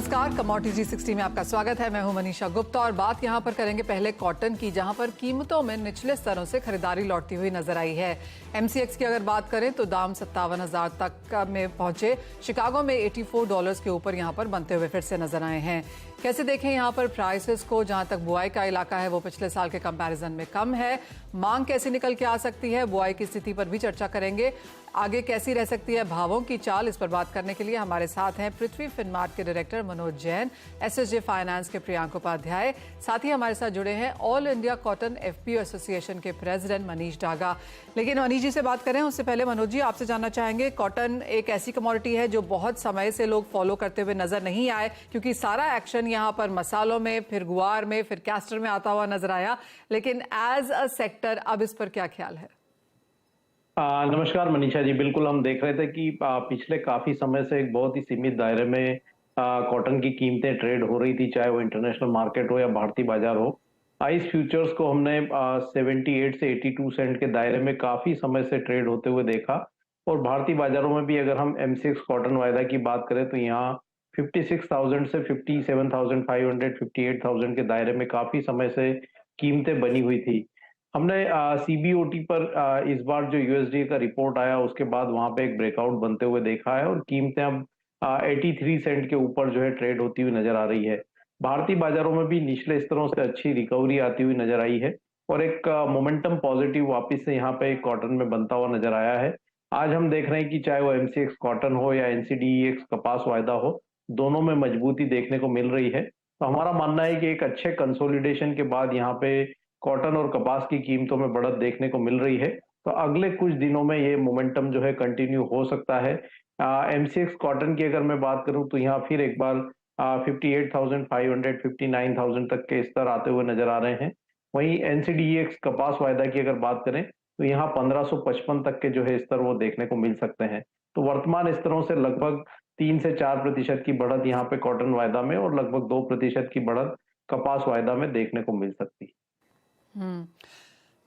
नमस्कार, कमोडिटी 360 में आपका स्वागत है। मैं हूं मनीषा गुप्ता और बात यहां पर करेंगे पहले कॉटन की, जहां पर कीमतों में निचले स्तरों से खरीदारी लौटती हुई नजर आई है। एमसीएक्स की अगर बात करें तो दाम 57,000 तक में पहुंचे। शिकागो में $84 के ऊपर यहां पर बनते हुए फिर से नजर आए हैं। कैसे देखें यहां पर प्राइसेस को? जहां तक बुआई का इलाका है वो पिछले साल के कंपैरिजन में कम है। मांग कैसी निकल के आ सकती है, बुआई की स्थिति पर भी चर्चा करेंगे। आगे कैसी रह सकती है भावों की चाल, इस पर बात करने के लिए हमारे साथ हैं पृथ्वी फिनमार्ट के director Manoj Jain, SSJ finance के प्रियांक उपाध्याय, साथ ही हमारे साथ जुड़े हैं all India cotton FPO association के प्रेसिडेंट मनीष डागा। लेकिन मनीष जी से बात करें उससे पहले मनोज जी आपसे जानना चाहेंगे, कॉटन एक ऐसी कमोडिटी है जो बहुत समय से लोग फॉलो करते हुए नजर नहीं आए, क्योंकि सारा एक्शन यहाँ पर मसालों में, फिर गुआर में, फिर कैस्टर में आता हुआ नजर आया। लेकिन एज अ सेक्टर अब इस पर क्या ख्याल है? नमस्कार मनीषा जी, बिल्कुल हम देख रहे थे कि पिछले काफी समय से एक बहुत ही सीमित दायरे में कॉटन की कीमतें ट्रेड हो रही थी, चाहे वो इंटरनेशनल मार्केट हो या भारतीय बाजार हो। आइस फ्यूचर्स को हमने 78 से 82 सेंट के दायरे में काफी समय से ट्रेड होते हुए देखा। और भारतीय बाजारों में भी अगर हम एमसीएक्स कॉटन वायदा की बात करें तो यहाँ 56,000 से 57,500, 58,000 के दायरे में काफी समय से कीमतें बनी हुई थी। हमने सीबीओटी पर इस बार जो यूएसडी का रिपोर्ट आया उसके बाद वहां पे एक ब्रेकआउट बनते हुए देखा है और कीमतें अब 83 सेंट के ऊपर जो है ट्रेड होती हुई नजर आ रही है। भारतीय बाजारों में भी निचले स्तरों से अच्छी रिकवरी आती हुई नजर आई है और एक मोमेंटम पॉजिटिव वापस से यहाँ पे कॉटन में बनता हुआ नजर आया है। आज हम देख रहे हैं कि चाहे वो एमसीएक्स कॉटन हो या एनसीडीईएक्स कपास वायदा हो, दोनों में मजबूती देखने को मिल रही है। तो हमारा मानना है कि एक अच्छे कंसोलिडेशन के बाद यहाँ पे कॉटन और कपास की कीमतों में बढ़त देखने को मिल रही है। तो अगले कुछ दिनों में ये मोमेंटम जो है कंटिन्यू हो सकता है। एमसीएक्स कॉटन की अगर मैं बात करूं तो यहाँ फिर एक बार 58,500, 59,000 तक के स्तर आते हुए नजर आ रहे हैं। वहीं एनसीडीएक्स कपास वायदा की अगर बात करें तो यहाँ 1555 तक के जो है स्तर वो देखने को मिल सकते हैं। तो वर्तमान स्तरों से लगभग 3 से 4% की बढ़त यहाँ पे कॉटन वायदा में और लगभग 2% की बढ़त कपास वायदा में देखने को मिल सकती है।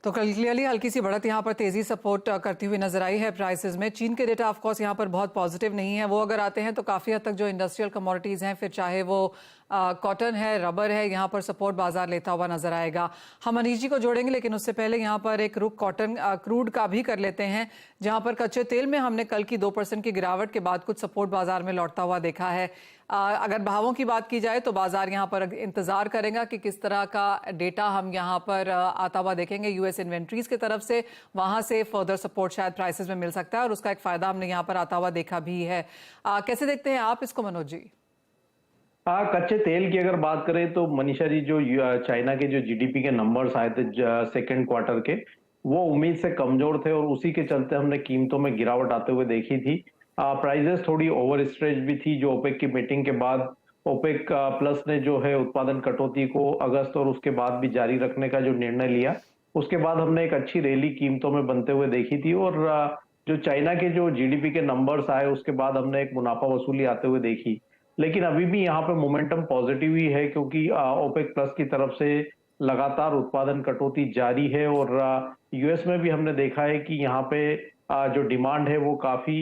तो क्लियरली हल्की सी बढ़त यहाँ पर तेजी सपोर्ट करती हुई नजर आई है प्राइसेस में। चीन के डेटा ऑफ कोर्स यहाँ पर बहुत पॉजिटिव नहीं है, वो अगर आते हैं तो काफी हद तक जो इंडस्ट्रियल कमोडिटीज हैं, फिर चाहे वो कॉटन है, रबर है, यहाँ पर सपोर्ट बाजार लेता हुआ नजर आएगा। हम मनीष जी को जोड़ेंगे, लेकिन उससे पहले यहाँ पर एक रुख कॉटन क्रूड का भी कर लेते हैं, जहां पर कच्चे तेल में हमने कल की 2% की गिरावट के बाद कुछ सपोर्ट बाजार में लौटता हुआ देखा है। अगर भावों की बात की जाए तो बाजार यहाँ पर इंतजार करेगा कि किस तरह का डेटा हम यहाँ पर आता हुआ देखेंगे यूएस इन्वेंट्रीज की तरफ से, वहां से फर्दर सपोर्ट शायद प्राइसेस में मिल सकता है और उसका एक फायदा हमने यहाँ पर आता हुआ देखा भी है। कैसे देखते हैं आप इसको मनोज जी? कच्चे तेल की अगर बात करें तो मनीषा जी, जो चाइना के जो जीडीपी के नंबर्स आए थे सेकेंड क्वार्टर के, वो उम्मीद से कमजोर थे और उसी के चलते हमने कीमतों में गिरावट आते हुए देखी थी। प्राइजेस थोड़ी ओवर स्ट्रेच भी थी, जो ओपेक की मीटिंग के बाद ओपेक प्लस ने जो है उत्पादन कटौती को अगस्त और उसके बाद भी जारी रखने का जो निर्णय लिया, उसके बाद हमने एक अच्छी रैली कीमतों में बनते हुए देखी थी। और जो चाइना के जो जीडीपी के नंबर्स आए उसके बाद हमने एक मुनाफा वसूली आते हुए देखी। लेकिन अभी भी यहाँ पे मोमेंटम पॉजिटिव ही है, क्योंकि ओपेक प्लस की तरफ से लगातार उत्पादन कटौती जारी है और यूएस में भी हमने देखा है कि यहाँ पे जो डिमांड है वो काफी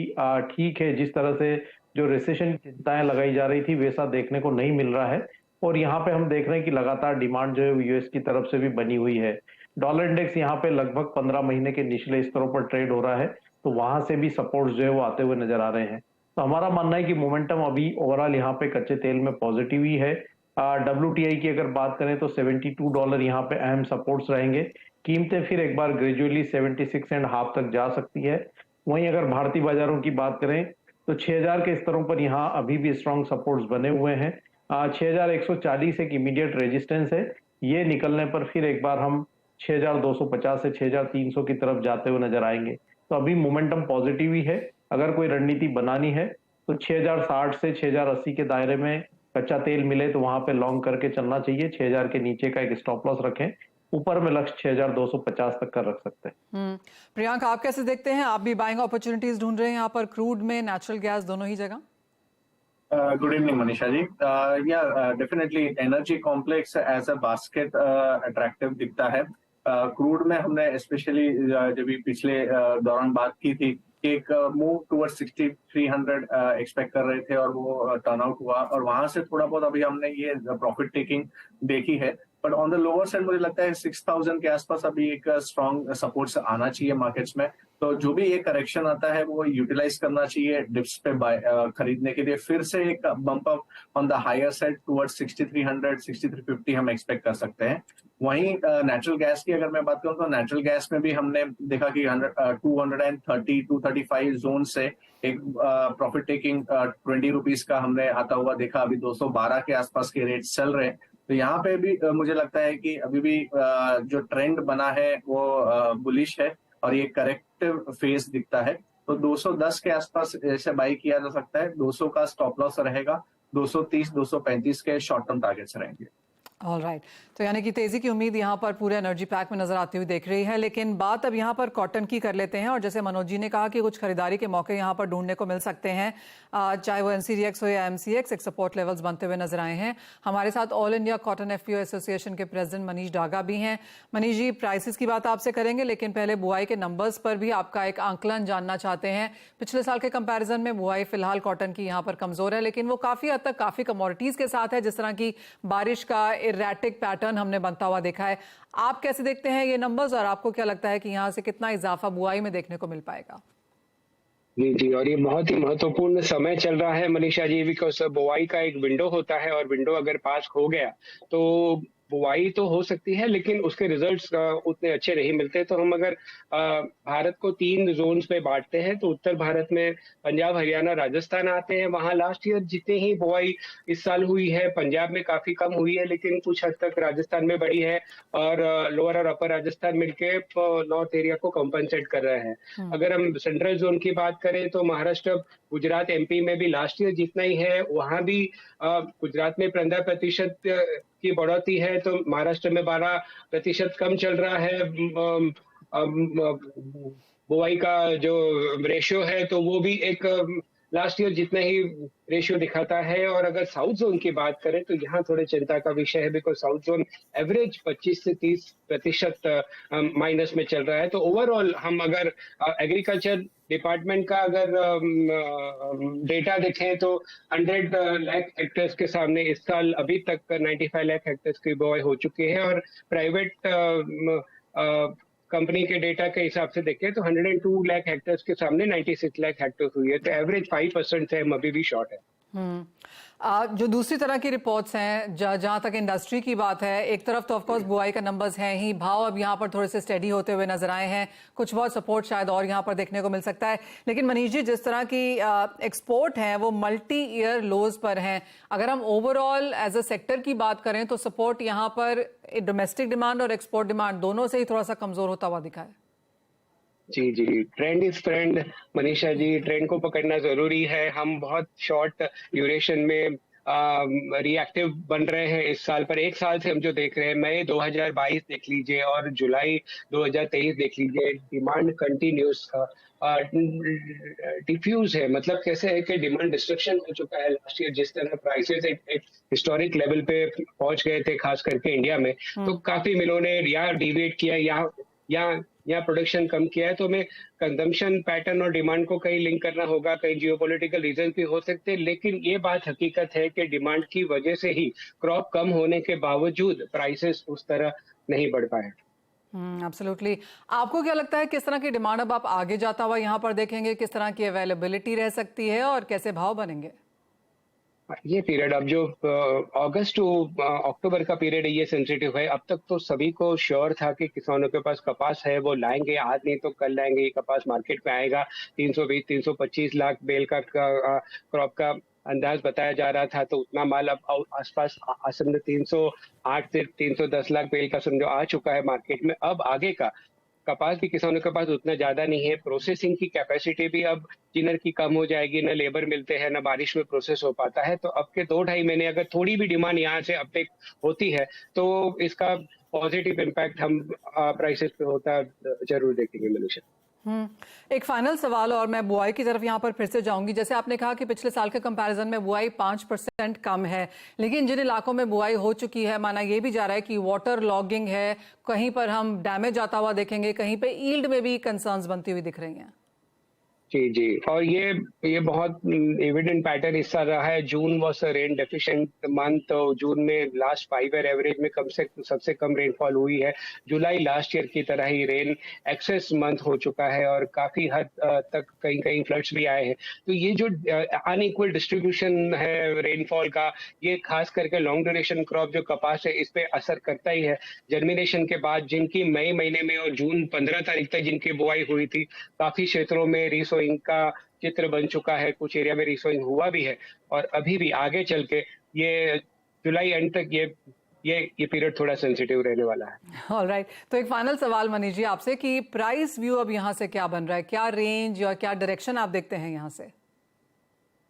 ठीक है। जिस तरह से जो रिसेशन की चिंताएं लगाई जा रही थी वैसा देखने को नहीं मिल रहा है और यहाँ पे हम देख रहे हैं कि लगातार डिमांड जो है यूएस की तरफ से भी बनी हुई है। डॉलर इंडेक्स यहाँ पे लगभग 15 महीने के निचले स्तरों पर ट्रेड हो रहा है, तो वहां से भी सपोर्ट जो है वो आते हुए नजर आ रहे हैं। तो हमारा मानना है कि मोमेंटम अभी ओवरऑल यहाँ पे कच्चे तेल में पॉजिटिव ही है। WTI की अगर बात करें तो $72 यहाँ पे अहम सपोर्ट्स रहेंगे। कीमतें फिर एक बार ग्रेजुअली 76.5 तक जा सकती है। वहीं अगर भारतीय बाजारों की बात करें तो 6000 के स्तरों पर यहाँ अभी भी स्ट्रॉन्ग सपोर्ट्स बने हुए हैं। 6140 एक इमीडिएट रेजिस्टेंस है, ये निकलने पर फिर एक बार हम 6250 से 6300 की तरफ जाते हुए नजर आएंगे। तो अभी मोमेंटम पॉजिटिव ही है। अगर कोई रणनीति बनानी है तो 6060 से 6080 के दायरे में कच्चा तेल मिले तो वहां पे लॉन्ग करके चलना चाहिए। 6000 के नीचे का एक स्टॉप लॉस रखें, ऊपर में लक्ष्य 6250 तक का रख सकते हैं। प्रियांक, आप कैसे देखते हैं? आप भी बाइंग अपॉर्चुनिटीज ढूंढ रहे हैं यहाँ पर, क्रूड में, नेचुरल गैस, दोनों ही जगह? Good evening Manisha ji. Definitely energy complex as a basket attractive दिखता है। क्रूड में हमने स्पेशली जब पिछले दौरान बात की थी कि एक मूव टूवर्ड 6300 एक्सपेक्ट कर रहे थे और वो टर्नआउट हुआ और वहां से थोड़ा बहुत अभी हमने ये प्रॉफिट टेकिंग देखी है। But on the lower side मुझे लगता है 6000 के आसपास अभी एक स्ट्रॉन्ग सपोर्ट आना चाहिए मार्केट्स में। तो जो भी ये करेक्शन आता है वो यूटिलाइज करना चाहिए डिप्स पे खरीदने के लिए। फिर से एक bump up on the higher side towards 6300 6350 हम एक्सपेक्ट कर सकते हैं। वहीं नेचुरल गैस की अगर मैं बात करूं तो नेचुरल गैस में भी हमने देखा कि 230 235 जोन से एक प्रॉफिट टेकिंग 20 रुपीज का हमने आता हुआ देखा। अभी 212 के आसपास के रेट चल रहे हैं। तो यहाँ पे भी मुझे लगता है कि अभी भी जो ट्रेंड बना है वो बुलिश है और ये करेक्टिव फेज दिखता है। तो 210 के आसपास ऐसे बाई किया जा सकता है। 200 का स्टॉप लॉस रहेगा। 230 235 के शॉर्ट टर्म टारगेट्स रहेंगे। ऑल राइट, तो यानी कि तेजी की उम्मीद यहाँ पर पूरे एनर्जी पैक में नजर आती हुई देख रही है। लेकिन बात अब यहाँ पर कॉटन की कर लेते हैं और जैसे मनोज जी ने कहा कि कुछ खरीदारी के मौके यहाँ पर ढूंढने को मिल सकते हैं, चाहे वो NCDX हो या MCX, एक सपोर्ट लेवल्स बनते हुए नजर आए हैं। हमारे साथ all India cotton FPO association के प्रेसिडेंट मनीष डागा भी हैं। मनीष जी, प्राइसेस की बात आपसे करेंगे, लेकिन पहले बुआई के नंबर्स पर भी आपका एक आंकलन जानना चाहते हैं। पिछले साल के कंपैरिजन में बुआई फिलहाल कॉटन की यहाँ पर कमजोर है, लेकिन वो काफी हद तक काफी कमोडिटीज के साथ है, जिस तरह की बारिश का इरेटिक पैटर्न हमने बनता हुआ देखा है। आप कैसे देखते हैं ये नंबर्स और आपको क्या लगता है कि यहाँ से कितना इजाफा बुआई में देखने को मिल पाएगा? जी जी, और ये बहुत ही महत्वपूर्ण समय चल रहा है मनीषा जी, बिकॉज बुआई का एक विंडो होता है और विंडो अगर पास हो गया तो बुआई तो हो सकती है लेकिन उसके रिजल्ट्स उतने अच्छे नहीं मिलते। तो हम अगर भारत को 3 जोन्स पे बांटते हैं तो उत्तर भारत में पंजाब हरियाणा राजस्थान आते हैं। वहां लास्ट ईयर जितनी ही बुआई इस साल हुई है पंजाब में काफी कम हुई है, लेकिन कुछ हद तक राजस्थान में बढ़ी है और लोअर और अपर राजस्थान मिलके नॉर्थ एरिया को कॉम्पनसेट कर रहे हैं। अगर हम सेंट्रल जोन की बात करें तो महाराष्ट्र गुजरात MP में भी लास्ट ईयर जितना ही है, वहां भी गुजरात में 15% की बढ़ोतरी है तो महाराष्ट्र में 12% कम चल रहा है। बुआई का जो रेशियो है तो वो भी एक लास्ट ईयर जितना ही रेशियो दिखाता है। और अगर साउथ जोन की बात करें तो यहाँ थोड़े चिंता का विषय है, बिकॉज साउथ जोन एवरेज 25 से 30% माइनस में चल रहा है। तो ओवरऑल हम अगर एग्रीकल्चर डिपार्टमेंट का अगर डेटा देखें तो 100 लाख हेक्टेयर्स के सामने इस साल अभी तक 95 लाख हेक्टेयर्स की बुआई हो चुकी है और प्राइवेट कंपनी के डेटा के हिसाब से देखें तो 102 लाख हेक्टेयर्स के सामने 96 लाख हेक्टेयर्स हुई है। तो एवरेज 5% से हम अभी भी शॉर्ट है। जो दूसरी तरह की रिपोर्ट्स हैं, जहां तक इंडस्ट्री की बात है, एक तरफ तो ऑफकोर्स बुआई का नंबर्स हैं ही, भाव अब यहाँ पर थोड़े से स्टेडी होते हुए नजर आए हैं, कुछ बहुत सपोर्ट शायद और यहाँ पर देखने को मिल सकता है। लेकिन मनीष जी, जिस तरह की एक्सपोर्ट हैं वो मल्टी ईयर लोज पर हैं। अगर हम ओवरऑल एज अ सेक्टर की बात करें तो सपोर्ट यहाँ पर डोमेस्टिक डिमांड और एक्सपोर्ट डिमांड दोनों से ही थोड़ा सा कमजोर होता हुआ दिखा है। जी जी, trend is trend Manisha ji, trend को पकड़ना जरूरी है। हम बहुत शॉर्ट ड्यूरेशन में रिएक्टिव बन रहे हैं इस साल, पर एक साल से हम जो देख रहे हैं, मई 2022 देख लीजिए और जुलाई 2023 देख लीजिए, डिमांड कंटिन्यूस डिफ्यूज है। मतलब कैसे है कि डिमांड डिस्ट्रक्शन हो चुका है। लास्ट ईयर जिस तरह प्राइसेस एक हिस्टोरिक लेवल पे पहुंच गए थे खास करके इंडिया में, तो काफी मिलों ने या डिवेट किया या प्रोडक्शन कम किया है। तो हमें कंजम्पशन पैटर्न और डिमांड को कहीं लिंक करना होगा, कहीं जियोपॉलिटिकल रीजन भी हो सकते हैं, लेकिन ये बात हकीकत है कि डिमांड की वजह से ही क्रॉप कम होने के बावजूद प्राइसेस उस तरह नहीं बढ़ पाए। एब्सोल्युटली। आपको क्या लगता है किस तरह की डिमांड अब आप आगे जाता हुआ यहाँ पर देखेंगे, किस तरह की अवेलेबिलिटी रह सकती है और कैसे भाव बनेंगे? ये पीरियड अब जो अगस्त टू अक्टूबर का पीरियड है, ये सेंसिटिव है। अब तक तो सभी को श्योर था कि किसानों के पास कपास है, वो लाएंगे, आज नहीं तो कल लाएंगे, ये कपास मार्केट में आएगा। 320-325 लाख बेल का क्रॉप का अंदाज बताया जा रहा था, तो उतना माल अब आसपास समझो 308 से 310 लाख बेल का समझो आ चुका है मार्केट में। अब आगे का कपास भी किसानों के पास उतना ज्यादा नहीं है। प्रोसेसिंग की कैपेसिटी भी अब जिनर की कम हो जाएगी, न लेबर मिलते हैं, न बारिश में प्रोसेस हो पाता है। तो अब के 2-2.5 महीने अगर थोड़ी भी डिमांड यहाँ से अपटेक होती है तो इसका पॉजिटिव इम्पैक्ट हम प्राइसेस पे होता जरूर देखेंगे मनीषा। एक फाइनल सवाल और मैं बुआई की तरफ यहाँ पर फिर से जाऊंगी। जैसे आपने कहा कि पिछले साल के कंपैरिजन में बुआई 5% कम है, लेकिन जिन इलाकों में बुआई हो चुकी है, माना ये भी जा रहा है कि वाटर लॉगिंग है, कहीं पर हम डैमेज आता हुआ देखेंगे, कहीं पे ईल्ड में भी कंसर्न्स बनती हुई दिख रही हैं। जी, जी। और ये बहुत एविडेंट पैटर्न इस साल रहा है। June was a rain deficient month, तो जून में लास्ट 5 ईयर एवरेज में कम से सबसे कम रेनफॉल हुई है। जुलाई लास्ट ईयर की तरह ही रेन एक्सेस मंथ हो चुका है और काफ़ी हद तक कहीं-कहीं फ्लड्स भी आए हैं। तो ये जो अनइक्वल डिस्ट्रीब्यूशन है रेनफॉल का, ये खास करके लॉन्ग ड्यूरेशन क्रॉप जो कपास है, इस पे असर करता ही है। जर्मिनेशन के बाद जिनकी मई महीने में और जून 15 तारीख तक जिनकी बुआई हुई थी, काफ़ी क्षेत्रों में रीसोइंग का चित्र बन चुका है, कुछ एरिया में रीसोइंग हुआ भी है और अभी भी आगे चल के ये जुलाई एंड तक ये पीरियड थोड़ा सेंसिटिव रहने वाला है। ऑलराइट, तो एक फाइनल सवाल मनीष जी आपसे कि प्राइस व्यू अब यहाँ से क्या बन रहा है, क्या रेंज या क्या डायरेक्शन आप देखते हैं यहाँ से?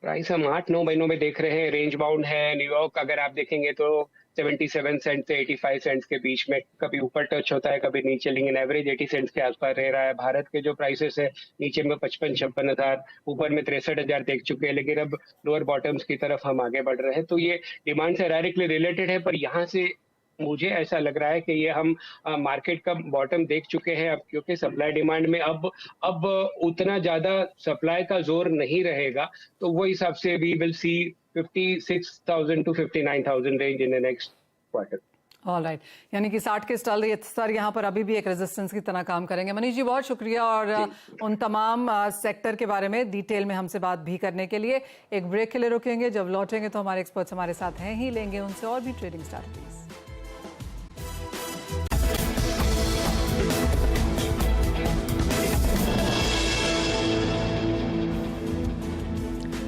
प्राइस हम 8-9 महीनों में देख रहे हैं, रेंज बाउंड है। न्यूयॉर्क अगर आप देखेंगे तो 77 सेंट से 85 सेंट्स के बीच में कभी ऊपर टच होता है, कभी नीचे, लेकिन एवरेज 80 सेंट्स के आसपास रह रहा है। भारत के जो प्राइसेस है, नीचे में 55-56 हज़ार, ऊपर में 63 हज़ार देख चुके हैं, लेकिन अब लोअर बॉटम्स की तरफ हम आगे बढ़ रहे हैं। तो ये डिमांड से डायरेक्टली रिलेटेड है, पर यहाँ से मुझे ऐसा लग रहा है कि ये हम मार्केट का बॉटम देख चुके हैं अब, क्योंकि सप्लाई डिमांड में अब उतना ज्यादा सप्लाई का जोर नहीं रहेगा, तो वो हिसाब से we will see 56,000 to 59,000 range in the next quarter. Alright, यानी कि 60 के स्तर यहाँ पर अभी भी एक रेजिस्टेंस की तरह काम करेंगे। मनीष जी बहुत शुक्रिया और उन तमाम सेक्टर के बारे में डिटेल में हमसे बात भी करने के लिए। एक ब्रेक के लिए रुकेंगे, जब लौटेंगे तो हमारे एक्सपर्ट्स हमारे साथ हैं ही, लेंगे उनसे और भी ट्रेडिंग स्ट्रैटेजीज।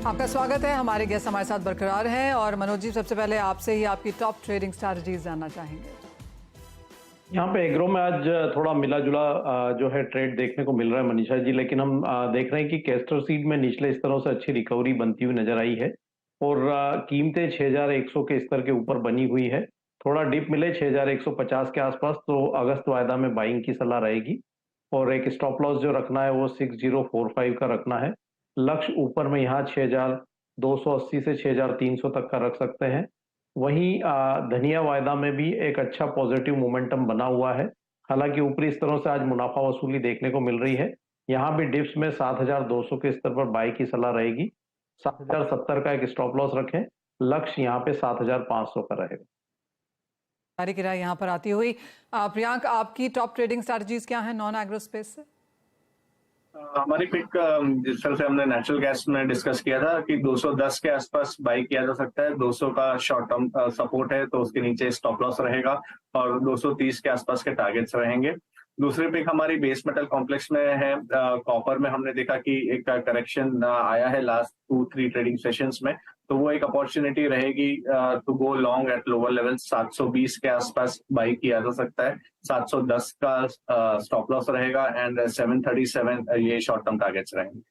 आपका स्वागत है, हमारे गेस्ट हमारे साथ बरकरार हैं और मनोज जी सबसे पहले आपसे ही आपकी टॉप ट्रेडिंग स्ट्रैटेजीज जानना चाहेंगे। यहाँ पे एग्रो में आज थोड़ा मिला जुला जो है ट्रेड देखने को मिल रहा है मनीषा जी, लेकिन हम देख रहे हैं कि कैस्टर सीड में निचले स्तरों से अच्छी रिकवरी बनती हुई नजर आई है और कीमतें 6100 के स्तर के ऊपर बनी हुई है। थोड़ा डिप मिले 6150 के आसपास तो अगस्त वायदा में बाइंग की सलाह रहेगी और एक स्टॉप लॉस जो रखना है वो 6045 का रखना है। लक्ष्य ऊपर में यहाँ 6280 से 6300 तक का रख सकते हैं। वहीं धनिया वायदा में भी एक अच्छा पॉजिटिव मोमेंटम बना हुआ है, हालांकि ऊपरी स्तरों से आज मुनाफा वसूली देखने को मिल रही है। यहाँ भी डिप्स में 7200 के स्तर पर बाई की सलाह रहेगी। 7070 का एक स्टॉप लॉस रखें, लक्ष्य यहाँ पे 7500 का रहेगा। सारी की राय यहाँ पर आती हुई प्रियांक, आपकी टॉप ट्रेडिंग स्ट्रैटेजीज क्या है नॉन एग्रो स्पेस से? हमारी पिक जिस तरह से हमने नेचुरल गैस में डिस्कस किया था कि 210 के आसपास बाई किया जा सकता है। 200 का शॉर्ट टर्म सपोर्ट है तो उसके नीचे स्टॉप लॉस रहेगा और 230 के आसपास के टारगेट्स रहेंगे। दूसरी पिक हमारी बेस मेटल कॉम्प्लेक्स में है। कॉपर में हमने देखा कि एक करेक्शन आया है लास्ट 2-3 ट्रेडिंग सेशंस में, तो वो एक अपॉर्चुनिटी रहेगी to go long at lower level. 720 के आसपास बाई किया जा सकता है, 710 का स्टॉप लॉस रहेगा एंड 737 ये शॉर्ट टर्म टारगेट्स रहेंगे।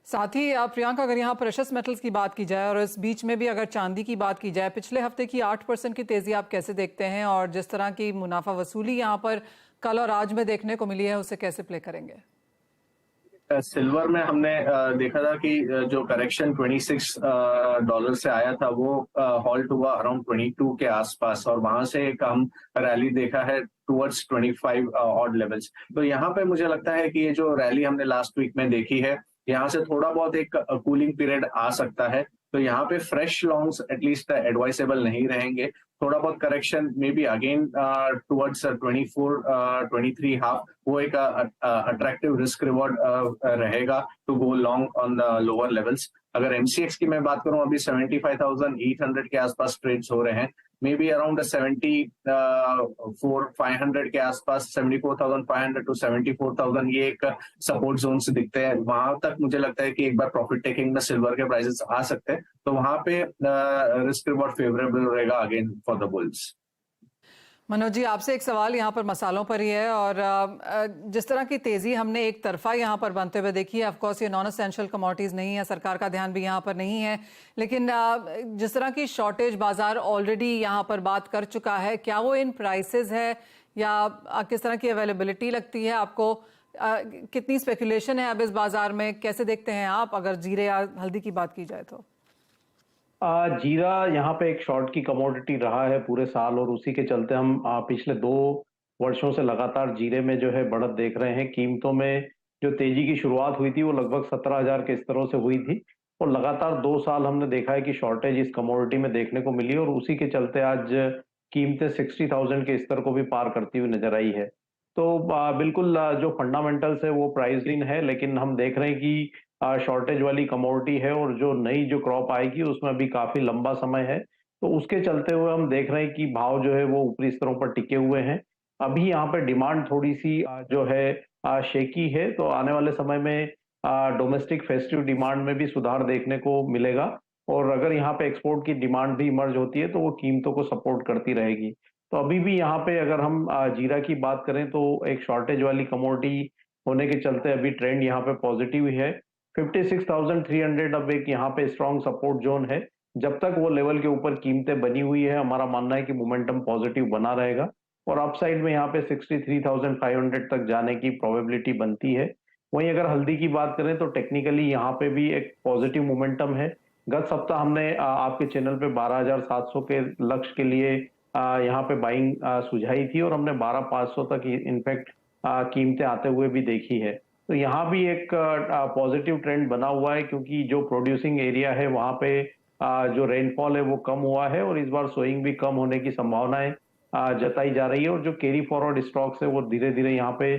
साथ ही प्रियांका, अगर यहाँ प्रेशस मेटल्स की बात की जाए और इस बीच में भी अगर चांदी की बात की जाए, पिछले हफ्ते की 8% की तेजी आप कैसे देखते हैं और जिस तरह की मुनाफा वसूली यहाँ पर कल और आज में देखने को मिली है उसे कैसे प्ले करेंगे? सिल्वर में हमने देखा था कि जो करेक्शन $26 से आया था वो हॉल्ट हुआ अराउंड 22 के आसपास और वहां से एक हम रैली देखा है टुवर्ड्स 25 ऑड लेवल्स। तो यहाँ पे मुझे लगता है कि ये जो रैली हमने लास्ट वीक में देखी है, यहाँ से थोड़ा बहुत एक कूलिंग पीरियड आ सकता है। तो यहाँ पे फ्रेश लॉन्ग्स एटलीस्ट एडवाइसेबल नहीं रहेंगे। थोड़ा बहुत correction may be again towards 24-23 half, वो एक अट्रैक्टिव रिस्क रिवॉर्ड रहेगा to go long on the lower levels. अगर एमसीएक्स की मैं बात करूं, अभी 75,800 के आसपास ट्रेड्स हो रहे हैं, मे बी अराउंड 74,500 के आसपास, 74,500 टू 74,000 ये एक सपोर्ट जोन से दिखते हैं। वहां तक मुझे लगता है कि एक बार प्रॉफिट टेकिंग में सिल्वर के प्राइसेस आ सकते हैं, तो वहां पे रिस्क रिवॉर्ड फेवरेबल रहेगा again for the bulls. Manoj ji, आपसे एक सवाल यहाँ पर मसालों पर ही है और जिस तरह की तेजी हमने एक तरफा यहाँ पर बनते हुए देखी है, ऑफ कोर्स ये नॉन एसेंशियल कमोडिटीज नहीं है, सरकार का ध्यान भी यहाँ पर नहीं है, लेकिन जिस तरह की शॉर्टेज बाजार ऑलरेडी यहाँ पर बात कर चुका है, क्या वो इन प्राइसेस है या किस तरह की अवेलेबिलिटी लगती है आपको? कितनी स्पेकुलेशन है अब इस बाजार में, कैसे देखते हैं आप अगर जीरे या हल्दी की बात की जाए तो? जीरा यहाँ पे एक शॉर्ट की कमोडिटी रहा है पूरे साल और उसी के चलते हम पिछले 2 वर्षों से लगातार जीरे में जो है बढ़त देख रहे हैं। कीमतों में जो तेजी की शुरुआत हुई थी वो लगभग 17,000 के स्तरों से हुई थी और लगातार 2 साल हमने देखा है कि शॉर्टेज इस कमोडिटी में देखने को मिली और उसी के चलते आज कीमतें 60,000 के स्तर को भी पार करती हुई नजर आई है। तो बिल्कुल जो फंडामेंटल्स है वो प्राइस्ड इन है, लेकिन हम देख रहे हैं कि शॉर्टेज वाली कमोडिटी है और जो नई जो क्रॉप आएगी उसमें भी काफी लंबा समय है। तो उसके चलते हुए हम देख रहे हैं कि भाव जो है वो ऊपरी स्तरों पर टिके हुए हैं। अभी यहाँ पे डिमांड थोड़ी-सी जो है शेकी है, तो आने वाले समय में डोमेस्टिक फेस्टिव डिमांड में भी सुधार देखने को मिलेगा और अगर यहाँ पे एक्सपोर्ट की डिमांड भी इमर्ज होती है, तो वो कीमतों को सपोर्ट करती रहेगी। तो अभी भी यहाँ पे अगर हम जीरा की बात करें तो एक शॉर्टेज वाली कमोडिटी होने के चलते अभी ट्रेंड यहाँ पे पॉजिटिव ही है। 56,300 अब एक यहाँ पे स्ट्रॉन्ग सपोर्ट जोन है। जब तक वो लेवल के ऊपर कीमतें बनी हुई है, हमारा मानना है कि मोमेंटम पॉजिटिव बना रहेगा और अपसाइड में यहाँ पे 63,500 तक जाने की प्रोबेबिलिटी बनती है। वहीं अगर हल्दी की बात करें तो टेक्निकली यहाँ पे भी एक पॉजिटिव मोमेंटम है। गत सप्ताह हमने आपके चैनल पे 12,700 के लक्ष्य के लिए यहाँ पे बाइंग सुझाई थी और हमने 12,500 तक इनफैक्ट कीमतें आते हुए भी देखी है। तो यहाँ भी एक पॉजिटिव ट्रेंड बना हुआ है क्योंकि जो प्रोड्यूसिंग एरिया है वहाँ पे जो रेनफॉल है वो कम हुआ है और इस बार सोइंग भी कम होने की संभावनाएं जताई जा रही है और जो कैरी फॉरवर्ड स्टॉक्स है वो धीरे धीरे यहाँ पे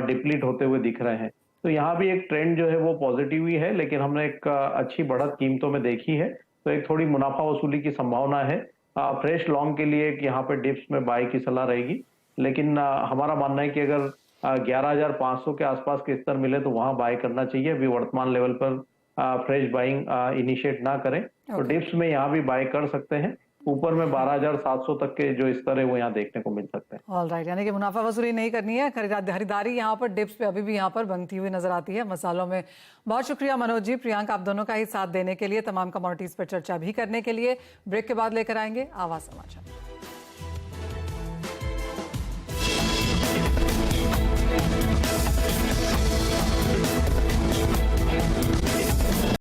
डिप्लीट होते हुए दिख रहे हैं। तो यहाँ भी एक ट्रेंड जो है वो पॉजिटिव ही है, लेकिन हमने एक अच्छी बढ़त कीमतों में देखी है, तो एक थोड़ी मुनाफा वसूली की संभावना है। फ्रेश लॉन्ग के लिए एक यहाँ पे डिप्स में बाय की सलाह रहेगी, लेकिन हमारा मानना है कि अगर 11,500 के आसपास के स्तर मिले तो वहां बाय करना चाहिए। अभी वर्तमान लेवल पर फ्रेश बाइंग इनिशिएट ना करें तो डिप्स में यहाँ भी बाय कर सकते हैं। ऊपर में 12,700 तक के जो स्तर है वो यहाँ देखने को मिल सकते हैं। ऑलराइट, यानी कि मुनाफा वसूली नहीं करनी है, खरीदारी यहाँ पर डिप्स पे अभी भी यहाँ पर बनती हुई नजर आती है मसालों में। बहुत शुक्रिया मनोज जी, प्रियंका, आप दोनों का ही साथ देने के लिए, तमाम कमोडिटीज पर चर्चा भी करने के लिए। ब्रेक के बाद लेकर आएंगे आवाज समाचार।